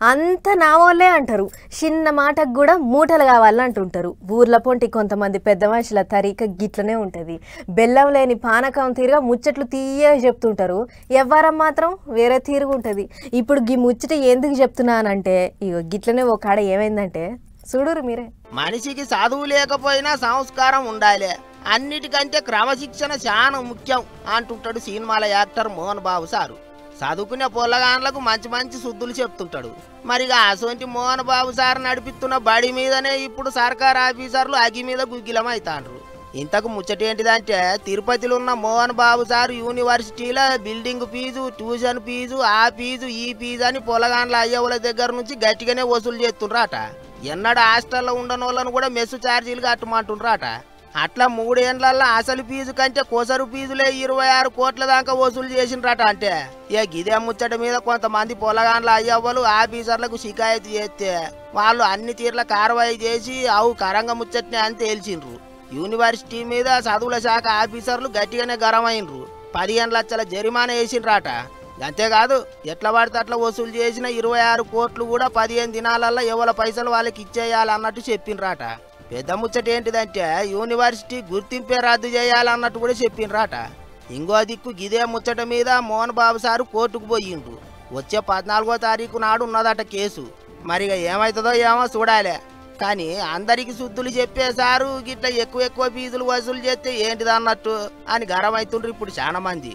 అంత నావోళ్ళే అంటారు. చిన్న మాటకు కూడా మూటలు కావాలని అంటుంటారు. ఊర్ల పొంటి కొంతమంది పెద్ద మనుషుల తరీక గిట్లనే ఉంటుంది. బెల్లం లేని పానకం తీరుగా ముచ్చట్లు తీయగా చెప్తుంటారు. ఎవ్వరం మాత్రం వేరే తీరుగా ఉంటుంది. ఇప్పుడు ఈ ముచ్చట ఎందుకు చెప్తున్నానంటే ఇగో గిట్లనే ఒక కాడ ఏమైందంటే చూడురు మీరే. మనిషికి చదువు లేకపోయినా సంస్కారం ఉండాలి, అన్నిటికంటే క్రమశిక్షణ చాలా ముఖ్యం అంటుంటాడు సినిమాల యాక్టర్ మోహన్ బాబు సారు. చదువుకునే పొల్లగాన్లకు మంచి మంచి శుద్ధులు చెప్తుంటాడు. మరిగా అసొంటి మోహన్ బాబు సార్ నడిపిస్తున్న బడి మీదనే ఇప్పుడు సర్కార్ ఆఫీసర్లు అగి మీద గుగ్గిలమైతాండ్రు. ఇంతకు ముచ్చటేంటిదంటే తిరుపతిలో ఉన్న మోహన్ బాబు సార్ యూనివర్సిటీలో బిల్డింగ్ ఫీజు, ట్యూషన్ ఫీజు, ఆ ఫీజు ఈ ఫీజు అని పొలగాన్ల అయ్యవుల దగ్గర నుంచి గట్టిగానే వసూలు చేస్తుండ్రాట. ఎన్నడ హాస్టల్లో ఉండనోళ్ళను కూడా మెస్సు ఛార్జీలు కట్టమంటుండ్రాట. అట్లా 3 ఏళ్లల్లో అసలు ఫీజు కంటే కొసరు ఫీజులే 26 కోట్ల దాకా వసూలు చేసిండ్రట. అంటే ఇక గిదే ముచ్చట మీద కొంతమంది పొలగాన్ల అయ్యవ్వలు ఆఫీసర్లకు షికాయతు చేస్తే వాళ్ళు అన్ని తీర్ల కార్వాయి చేసి అవు కరంగ ముచ్చట్నే అని తేల్చిండ్రు. యూనివర్సిటీ మీద చదువుల శాఖ ఆఫీసర్లు గట్టిగానే గరమైండ్రు. 15 లక్షల జరిమానా వేసిండ్రాట. అంతేకాదు ఎట్లా పడితే అట్లా వసూలు చేసిన 26 కోట్లు కూడా 15 దినాలల్లో ఎవరి పైసలు వాళ్ళకి ఇచ్చేయాలన్నట్టు చెప్పిండ్రాట. పెద్ద ముచ్చట ఏంటిదంటే యూనివర్సిటీ గుర్తింపే రద్దు చేయాలన్నట్టు కూడా చెప్పిండ్రాట. ఇంకో దిక్కు గిదే ముచ్చట మీద మోహన్ బాబు సారు కోర్టుకు పోయిండ్రు. వచ్చే 14వ తారీఖు నాడు ఉన్నదట కేసు. మరిగా ఏమవుతుందో ఏమో చూడాలి. కానీ అందరికి శుద్ధులు చెప్పేశారు గిట్ల ఎక్కువ ఫీజులు వసూలు చేస్తే ఏంటిదన్నట్టు అని గరమైతుండ్రు ఇప్పుడు చాలా మంది.